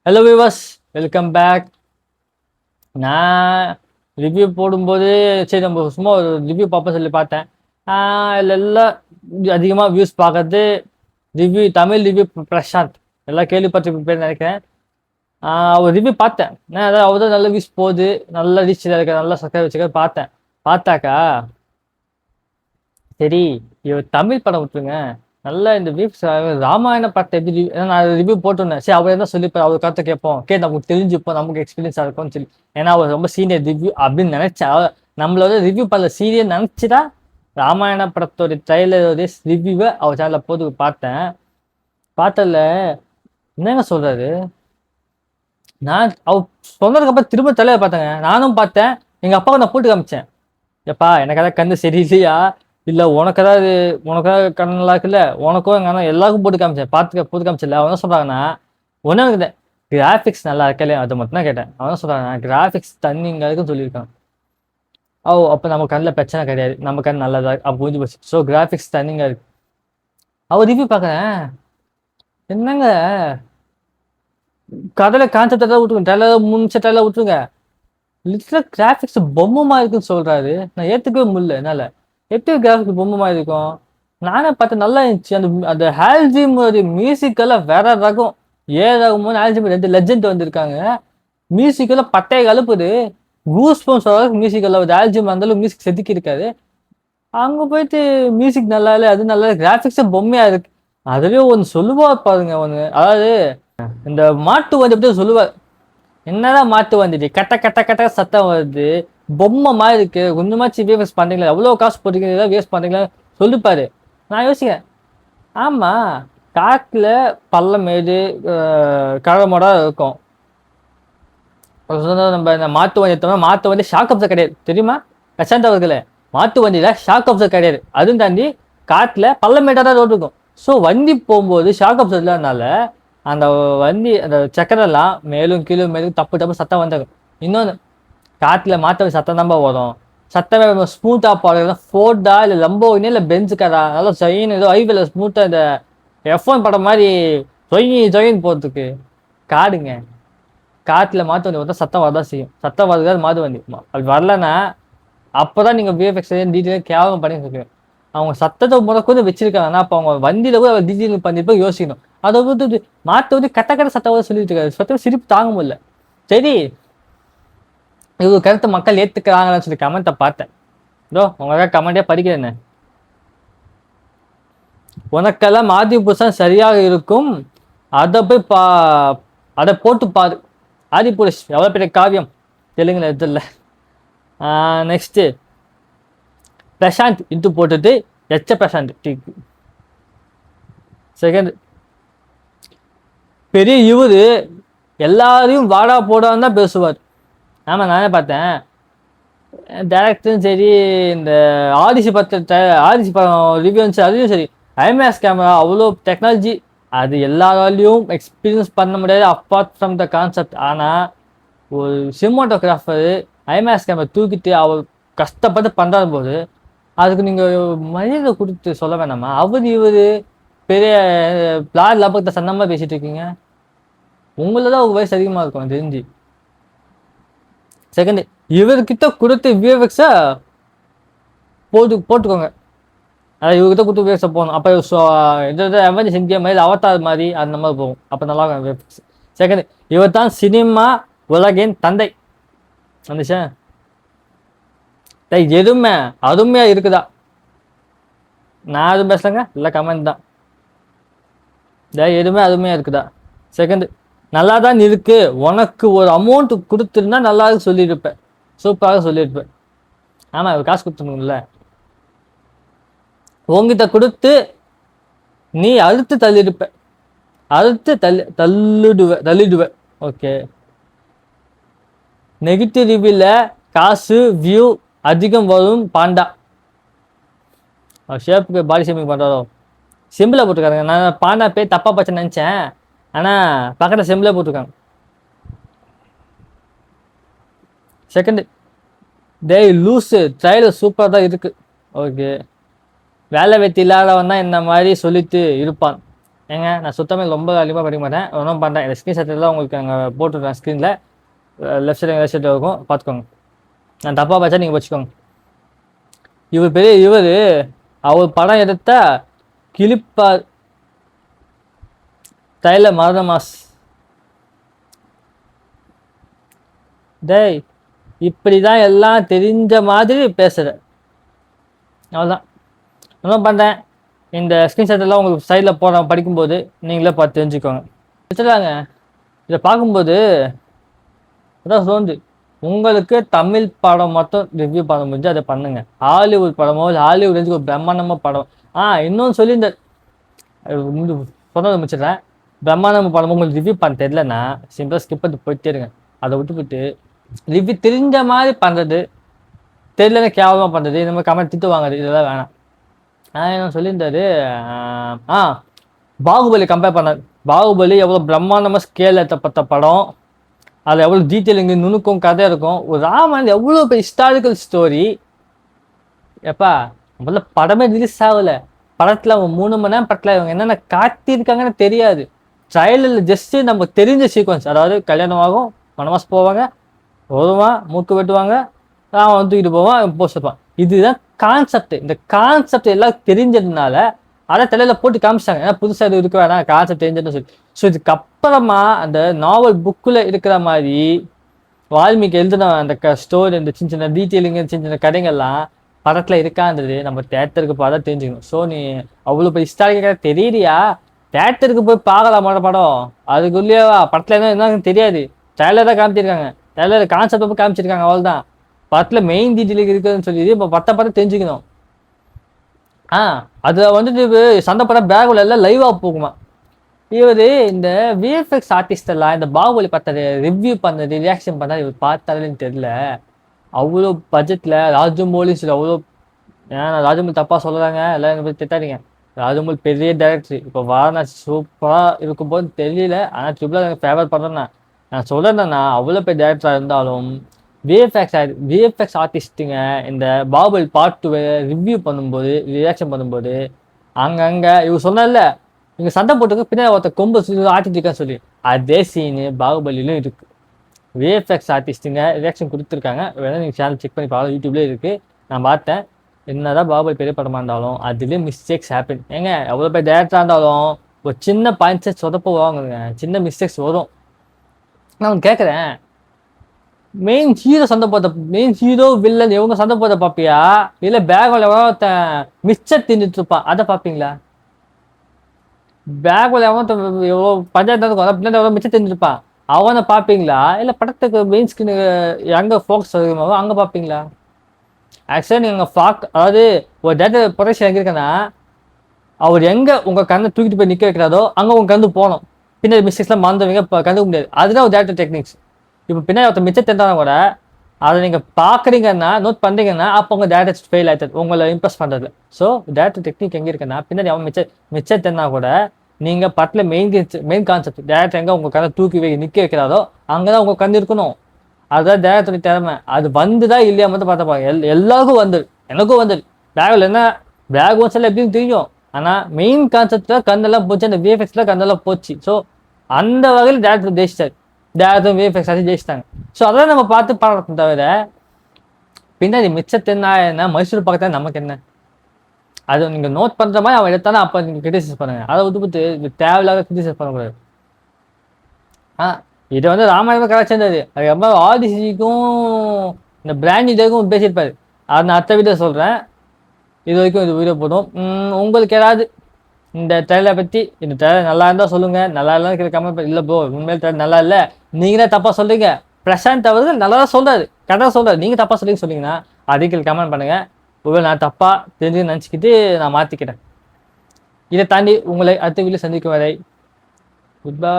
Hello viewers, welcome back. நான் review போடும்போது சரி நம்ம சும்மா ஒரு ரிவ்யூ பார்ப்போம் சொல்லி பார்த்தேன். இதில் எல்லாம் அதிகமாக வியூஸ் பார்க்கறது ரிவ்யூ தமிழ் ரிவ்யூ பிரசாந்த். எல்லாம் கேள்விப்பட்டிருப்பேன்னு நினைக்கிறேன். அவர் ரிவ்யூ பார்த்தேன். நான் அதான் அவர் தான் நல்ல வியூஸ் போகுது, நல்ல ரீச் இருக்க, நல்லா சக்கரை வச்சுக்க பார்த்தேன். பார்த்தாக்கா சரி, இவர் தமிழ் படம் விட்டுருங்க. நல்லா இந்த வீப்ஸ் ராமாயண படத்தை எப்படி நான் ரிவ்யூ போட்டிருந்தேன். சரி, அவர் என்ன சொல்லிப்பார், அவர் கருத்தை கேட்போம், நமக்கு தெரிஞ்சுப்போம், நமக்கு எக்ஸ்பீரியன்ஸாக இருக்கும்னு சொல்லி. ஏன்னா அவர் ரொம்ப சீனியர் ரிவ்யூ அப்படின்னு நினைச்சா, நம்மளோட ரிவ்யூ பண்ணல சீனியர் நினைச்சுதான் ராமாயண படத்தோட ட்ரைலரோட ரிவ்யூவை அவர் சேனலில் போட்டு பார்த்தேன். பார்த்தல என்னங்க சொல்றாரு, நான் அவர் சொன்னதுக்கு அப்புறம் திரும்ப தலையை பார்த்தேங்க. நானும் பார்த்தேன், எங்க அப்பாவுக்கு நான் போட்டு காமிச்சேன். எப்பா எனக்கு அதான் கண்ணு சரியில்லையா, இல்லை உனக்கு ஏதாவது கண் நல்லா இருக்குல்ல, உனக்கும் எங்க அண்ணன் எல்லாருக்கும் போட்டு காமிச்சேன், பார்த்துக்க போட்டு காமிச்சல. அவன் என்ன சொல்றாங்கன்னா, ஒன்றும் இருக்குது, கிராஃபிக்ஸ் நல்லா இருக்கல, அதை மட்டும் தான் கேட்டேன். அவன் என்ன சொல்றாங்க, கிராஃபிக்ஸ் தண்ணிங்க இருக்குன்னு சொல்லியிருக்கான். அப்போ நம்ம கண்ணில் பிரச்சனை கிடையாது, நம்ம கண் நல்லதா அப்போ புரிஞ்சு போச்சு. ஸோ கிராஃபிக்ஸ் தண்ணிங்க இருக்கு. அவர் ரிவ்யூ பார்க்குறேன், என்னங்க கதையில கான்செப்ட் ஏதாவது விட்டுருங்க, ட்ரெயிலர் முடிச்ச ட்ரெயிலர் விட்டுருங்க, லிட்டரல் கிராஃபிக்ஸ் பொம்மை இருக்குன்னு சொல்றாரு. நான் ஏத்துக்கவே முடியல என்னால. எப்படி கிராஃபிக்ஸ் பொம்மை இருக்கும்? நானே பார்த்தேன், நல்லா இருந்துச்சு. அந்த அந்த ஹால்ஜிம் மியூசிக் எல்லாம் வேற ரகம். ரகமும் ஹால்ஜிம் 2 லெஜெண்ட் வந்திருக்காங்க. மியூசிக் எல்லாம் பட்டைய கலப்புது. கூஸ் பம்ஸ் மியூசிக் எல்லாம் ஹால்ஜிம் அந்த அளவுக்கு மியூசிக் செதுக்கி இருக்காரு. அங்க போயிட்டு மியூசிக் நல்லா இல்லை, அது நல்லா கிராஃபிக்ஸே பொம்மையா இருக்கு. அதுலயும் ஒன்று சொல்லுவா பாருங்க, ஒன்று அதாவது இந்த மாட்டு வந்து எப்படி சொல்லுவார், என்னதான் மாட்டு வந்துட்டு கட்ட கட்ட கட்ட சத்தம் வருது, பொம்மை மாதிரி இருக்கு, கொஞ்சமாச்சு வேஸ்ட் பண்றீங்களா, எவ்வளோ காசு போட்டுக்கிறீங்களா, வேஸ்ட் பண்றீங்களா சொல்லிப்பாரு. நான் யோசிக்கிறேன், ஆமா, காட்டுல பள்ளமேடு கழமோட இருக்கும். நம்ம இந்த மாட்டு வண்டி எடுத்தோம்னா, மாட்டு வண்டி ஷாக் அப்சர் கிடையாது தெரியுமா பிரசாந்த் அவர்களே? மாட்டு வண்டியில ஷாக் அப்சர் கிடையாது. அதுவும் தாண்டி காட்டுல பள்ளமேட்டா தான் ரோடு இருக்கும். ஸோ வண்டி போகும்போது ஷாக் அப்சர் இல்லாதனால அந்த வண்டி அந்த சக்கரெல்லாம் மேலும் கீழும் மேலும் தப்பு தப்பு சத்தம் வந்துடும். இன்னொன்று, காட்டுல மாற்ற சத்தம் தான் வரும். சத்தமே ஸ்மூத்தாக போடுறது ஃபோர்டா இல்லை லம்போகினி இல்லை பெஞ்சுக்காரா, நல்லா ஜொயின் ஏதோ ஐவில் ஸ்மூத்தாக இந்த எஃப்ஒன் படம் மாதிரி ஜொயின் போகிறதுக்கு. காடுங்க, காட்டுல மாட்டு வண்டி பார்த்தா சத்தம் வரதான் செய்யும். சத்தம் வரதுக்காது மாட்டு வண்டி அப்படி வரலன்னா அப்போதான் நீங்கள் விஎஃப்எக்ஸ் டீட்டெயில் கேவலம் பண்ணி இருக்கீங்க. அவங்க சத்தத்தை முதற்கொண்டு வச்சிருக்காங்க, அப்போ அவங்க வண்டியில கூட டீட்டெயில் பண்ணிட்டு யோசிக்கணும். அதை வந்து மாற்ற வந்து கட்ட கட்ட சத்தம் சொல்லிட்டு இருக்காரு. சத்தம் சிரிப்பு தாங்க முடியல. சரி, இது கருத்தை மக்கள் ஏத்துக்கிறாங்கன்னு சொல்லி கமெண்ட்டை பார்த்தேன். இதோ உங்களுக்காக கமெண்டே படிக்கிறேன்னு. உனக்கெல்லாம் ஆதி புருஷன் சரியாக இருக்கும், அதை போய் அதை போட்டு பாரு. ஆதி புருஷ் எவ்வளோ பெரிய காவியம், தெலுங்குல எதில். நெக்ஸ்ட்டு பிரசாந்த் இன்ட்டு போட்டுட்டு பிரசாந்த் டீக்கு. செகண்ட், பெரிய இவரு எல்லாரையும் வாடா போடான்னு தான் பேசுவார். ஆமாம், நானே பார்த்தேன். டேரக்டரும் சரி, இந்த ஆதிசி படம் ரிவ்யூ இருந்துச்சு, அதுவும் சரி, ஐமேக்ஸ் கேமரா அவ்வளோ டெக்னாலஜி, அது எல்லாராலையும் எக்ஸ்பீரியன்ஸ் பண்ண முடியாது அப்பார்ட் ஃப்ரம் த கான்செப்ட். ஆனால் ஒரு சினிமாட்டோகிராஃபரு ஐமேக்ஸ் கேமரா தூக்கிட்டு அவர் கஷ்டப்பட்டு பண்ணுறாரு போது அதுக்கு நீங்கள் மரியாதை கொடுத்து சொல்ல வேணாமா? இவர் பெரிய பிளாட் லபத்தை சன்னமாக பேசிட்டு இருக்கீங்க. உங்களை தான் ஒரு வயசு அதிகமாக இருக்கும் தெரிஞ்சு. செகண்ட், இவர்கிட்ட கொடுத்து விஎஃப்எக்ஸை போட்டுக்கோங்க. அதாவது இவர்கிட்ட கொடுத்து விஎஃப்எக்ஸை போகணும். அப்போ எவஞ்சர்ஸ் இந்தியா மாதிரி அவதார் மாதிரி அந்த மாதிரி போகும். அப்போ நல்லா இருக்கும் விஎஃப்எக்ஸ். செகண்ட், இவர் தான் சினிமா உலகின் தந்தை. வந்துச்சா? எதுவுமே அருமையா இருக்குதா? நான் எதுவும் பேசலங்க, இல்லை கமெண்ட் தான். எதுவுமே அருமையா இருக்குதா? செகண்ட், நல்லா தான் இருக்கு, உனக்கு ஒரு அமௌண்ட் கொடுத்துருந்தா நல்லா சொல்லியிருப்பேன், சூப்பராக சொல்லியிருப்பேன். ஆமா, காசு கொடுத்துருணும்ல. உங்ககிட்ட கொடுத்து நீ அறுத்து தள்ளிடுப்ப, அறுத்து தள்ளிடுவ. ஓகே. நெகட்டிவ் ரிவ்யூல காசு வியூ அதிகம் வரும் பாண்டா. ஷேப்புக்கு பாடி ஷேப்பிங் பண்ணுறோம், சிம்பிளை போட்டுருக்காங்க. நான் பாண்டா போய் தப்பா பச்சை நினச்சேன், ஆனால் பக்கத்தில் சிம்பிளே போட்டிருக்காங்க. செகண்ட், லூஸு ட்ரைலர் சூப்பராக தான் இருக்கு. ஓகே, வேலை வெற்றி இல்லாதவன் தான் இந்த மாதிரி சொல்லிட்டு இருப்பான். ஏங்க நான் சுத்தமாக ரொம்ப அதிகமாக படிக்க மாட்டேன், ஒன்றும் பண்ணுறேன். இந்த ஸ்க்ரீன் ஷாட்டில் உங்களுக்கு அங்கே போட்டுருக்கேன் ஸ்க்ரீனில், லெஃப்ட் சைடு இருக்கும் பார்த்துக்கோங்க. நான் தப்பாக பார்த்தா நீங்கள் வச்சுக்கோங்க. இவர் பெரிய இவர் அவர் படம் எடுத்த கிளிப்பா தைல மரண மாஸ். டேய் இப்படிதான் எல்லாம் தெரிஞ்ச மாதிரி பேசுற. அவ்வளோதான், ஒன்றும் பண்ணுறேன். இந்த ஸ்க்ரீன்ஷாட் எல்லாம் உங்களுக்கு சைடில் போட படிக்கும்போது நீங்களே பார்த்து தெரிஞ்சுக்கோங்க. வச்சுருக்காங்க. இதை பார்க்கும்போது அதான் தோணுது, உங்களுக்கு தமிழ் படம் மட்டும் ரிவ்யூ பண்ண முடிஞ்சு அதை பண்ணுங்க. ஹாலிவுட் படமோ இல்லை ஹாலிவுட் ஒரு பிரம்மாண்டமாக படம். இன்னொன்று சொல்லி இந்த சொன்னதை முடிச்சிடுறேன். பிரம்மாண்டம் படமும் உங்களுக்கு ரிவ்யூ பண்ண தெரியலன்னா சிம்பிளாக ஸ்கிப் பண்ணி போயிட்டே இருங்க. அதை விட்டுவிட்டு ரிவ்யூ தெரிஞ்ச மாதிரி பண்ணுறது, தெரியலன்னு கேவலமாக பண்ணுறது, இந்த மாதிரி கமெண்ட் திட்டு வாங்குறது, இதெல்லாம் வேணாம். என்ன சொல்லியிருந்தாரு, பாகுபலி கம்பேர் பண்ணார். பாகுபலி எவ்வளோ பிரம்மாண்டமாக ஸ்கேல் ஏற்றப்பட்ட படம், அதில் எவ்வளோ டீட்டெயிலிங்கு நுணுக்கம் கதை இருக்கும். ஒரு ராமாயணம் எவ்வளோ பெரிய ஹிஸ்டாரிக்கல் ஸ்டோரி. எப்பா முதல்ல படமே ரிலீஸ் ஆகலை, படத்தில் அவங்க 3 மணி நேரம் படத்தில் இவங்க என்னென்ன காட்டியிருக்காங்கன்னு தெரியாது. ட்ரைலரில் ஜஸ்ட்டு நம்ம தெரிஞ்ச சீக்வன்ஸ், அதாவது கல்யாணம் ஆகும், வனவாசு போவாங்க, வருவான், மூக்கு வெட்டுவாங்க, அவன் தூக்கிட்டு போவான், போஸ்ட்பான். இதுதான் கான்செப்ட். இந்த கான்செப்ட் எல்லாம் தெரிஞ்சதுனால அதை தலையில் போட்டு காமிச்சாங்க. ஏன்னா புதுசாக இது இருக்க வேணாம், கான்செப்ட் தெரிஞ்சதுன்னு சொல்லி. ஸோ இதுக்கப்புறமா அந்த நாவல் புக்கில் இருக்கிற மாதிரி வால்மீகி எழுதின அந்த ஸ்டோரி, இந்த சின்ன சின்ன டீட்டெயிலிங்கு, சின்ன சின்ன கதைகள்லாம் படத்தில் இருக்கான்றது நம்ம தேட்டருக்கு பார்த்தா தெரிஞ்சுக்கணும். ஸோ நீ அவ்வளோ போய் ஹிஸ்டாரிக்காக தெரியலையா, தேட்டருக்கு போய் பார்க்கலாமா படம், அதுக்குள்ளேயே படத்தில் என்னன்னு தெரியாது. ட்ரைலர் தான் காமிச்சிருக்காங்க, ட்ரைலர் கான்செப்ட் காமிச்சிருக்காங்க, அவ்வளோதான். படத்தில் மெயின் டீட்டெயில் இருக்குதுன்னு சொல்லி இப்போ படத்தை தெரிஞ்சுக்கணும். அதில் வந்துட்டு சண்டை படம் பேக்ல எல்லாம் லைவாக போகுமா. இவர் இந்த விஎஃப்எக்ஸ் ஆர்டிஸ்ட் எல்லாம் இந்த பாகுபலி படத்தை ரிவ்யூ பண்ணது, ரியாக்ஷன் பண்ணாது இவர் பார்த்தாருன்னு தெரியல. அவ்வளோ பட்ஜெட்டில் ராஜமௌலின்னு சொல்லி அவ்வளோ, ஏன்னா ராஜமௌலி தப்பாக சொல்கிறாங்க, எல்லாம் என்னை பற்றி திட்டாதீங்க. ராஜமௌலி பெரிய டைரக்டர், இப்போ வாரணாசி சூப்பராக இருக்கும்போது தெரியல. ஆனால் ட்ரிபிள் எனக்கு ஃபேவர் பண்ணுறேன்னா நான் சொல்கிறேன்னா, அவ்வளோ பெரிய டைரக்டராக இருந்தாலும் விஎஃப்எக்ஸ் ஆர்டிஸ்ட்டுங்க இந்த பாகுபலி பார்ட் 2 ரிவ்யூ பண்ணும்போது, ரியாக்ஷன் பண்ணும்போது அங்கங்கே இவர் சொன்னார்ல, இங்கே சண்டை போட்டுக்கு பின்னாடி ஒருத்த கொம்பு ஆட்டிட்டு இருக்கான்னு சொல்லி, அதே சீனு பாகுபலியிலும் இருக்குது. விஎஃப்எக்ஸ் ஆர்டிஸ்ட்டுங்க ரியாக்ஷன் கொடுத்துருக்காங்க, வேணால் நீங்கள் சேனல் செக் பண்ணி பார்க்கலாம், யூடியூப்லேயே இருக்குது. நான் பார்த்தேன். என்னதான் பாகுபலி பெரிய படமாக இருந்தாலும் அதுலேயும் மிஸ்டேக்ஸ் ஹேப்பன். ஏங்க எவ்வளோ பெரிய டேரக்டராக இருந்தாலும் ஒரு சின்ன பாயிண்ட்ஸை சொதப்ப வாங்குங்க, சின்ன மிஸ்டேக்ஸ் வரும். நான் கேட்குறேன், மெயின் ஹீரோ சண்டை போட்ட, மெயின் ஹீரோ வில்லன் இவங்க சண்டை போட்ட பார்ப்பியா, இல்லை பேக்ல எவ்வளோ மிச்சர் தின்னுட்டு இருப்பான் அதை பார்ப்பீங்களா? பேக்ல எவ்வளோ பஞ்சாயத்து இருக்கும், பின்னாடி எவ்வளோ மிச்சர் தின்னுருப்பான் அவனை பார்ப்பீங்களா? இல்லை படத்துக்கு மெயின் ஸ்கிரீனு எங்கே ஃபோக்கஸ் ஆகுமோ அங்கே பார்ப்பீங்களா? ஆக்சுவலாக நீங்கள் அதாவது ஒரு டேட்டா ப்ரொடக்ஷன் எங்கே இருக்குன்னா, அவர் எங்கே உங்கள் கண்ணை தூக்கிட்டு போய் நிற்க வைக்கிறாரோ அங்கே உங்கள் கண்டு போகணும். பின்னாடி மிஸ்டேக்ஸ்லாம் மறந்துவீங்க, இப்போ கண்டுக்க முடியாது. அதுதான் ஒரு டேரக்டர் டெக்னிக்ஸ். இப்போ பின்னாடி ஒருத்தர் மிச்சம் தெரிந்தாலும் கூட அதை நீங்கள் பார்க்குறீங்கன்னா, நோட் பண்ணுறீங்கன்னா, அப்போ உங்கள் டேரக்டர் ஃபெயில் ஆகிடுது உங்களை இம்ப்ரெஸ் பண்ணுறது. ஸோ டேரக்டர் டெக்னிக் எங்கே இருக்குன்னா, பின்னாடி அவன் மிச்சம் தெரினா கூட நீங்கள் படத்தில் மெயின் கான்செப்ட், டேரக்டர் எங்கே உங்கள் கண்ணை தூக்கி நிற்க வைக்கிறாரோ அங்கே தான் உங்கள் கண் இருக்கணும். அதுதான் டேரக்டர் திறமை. அது வந்துதா இல்லையா மட்டும் பார்த்துப்பாங்க. எல்லாருக்கும் வந்துடு, எனக்கும் வந்துடு. பேக்கில் என்ன பேக் ஒன்ஸ் எல்லாம் எப்படின்னு தெரியும், ஆனால் மெயின் கான்செப்டில் கண்ணெல்லாம் போச்சு, அந்த விஎஃப்எக்ஸில் கண்ணெல்லாம் போச்சு. ஸோ அந்த வகையில் டேரக்டர் ஜெயிச்சிட்டார், டேரக்டர் விஎஃப்எக்ஸ் ஆச்சு ஜெயிச்சிட்டாங்க. ஸோ அதெல்லாம் நம்ம பார்த்து பாடணும். தவிர பின்னாடி மிச்சத்தின்னா என்ன, மைசூர் பக்கத்தில் நமக்கு என்ன, அது நீங்கள் நோட் பண்ணுற மாதிரி அவன் எடுத்தாலும் அப்போ நீங்கள் கிரிட்டிசைஸ் பண்ணுங்க. அதை விட்டு தேவையில்லாத கிரிட்டிசைஸ் பண்ணக்கூடாது. இதை வந்து ராமாயணம் கரெக்ட் சேர்ந்தது. அதுக்கப்புறம் ஆடிசிக்கும் இந்த பிராண்ட் இதுக்கும் பேசியிருப்பாரு. அதை நான் அடுத்த வீடியோ சொல்கிறேன். இது வரைக்கும் இது வீடியோ போதும். உங்களுக்கு ஏதாவது இந்த ட்ரெயிலை பற்றி, இந்த ட்ரெயிலர் நல்லா இருந்தால் சொல்லுங்கள், நல்லா இல்லைன்னு கமெண்ட் இல்லை ப்ரோ உண்மையில் ட்ரெயில் நல்லா இல்லை, நீங்களே தப்பாக சொல்கிறீங்க, பிரசாந்த் அவர்கள் நல்லா தான் சொல்கிறாரு, கரெக்டாக சொல்கிறாரு, நீங்கள் தப்பாக சொன்னீங்கன்னா அதுக்கு கமெண்ட் பண்ணுங்கள். ஒருவேளை நான் தப்பாக தெரிஞ்சு நினச்சிக்கிட்டு நான் மாற்றிக்கிறேன். இதை தாண்டி உங்களை அடுத்த வீடியோ சந்திக்கும் வரை குட் பை.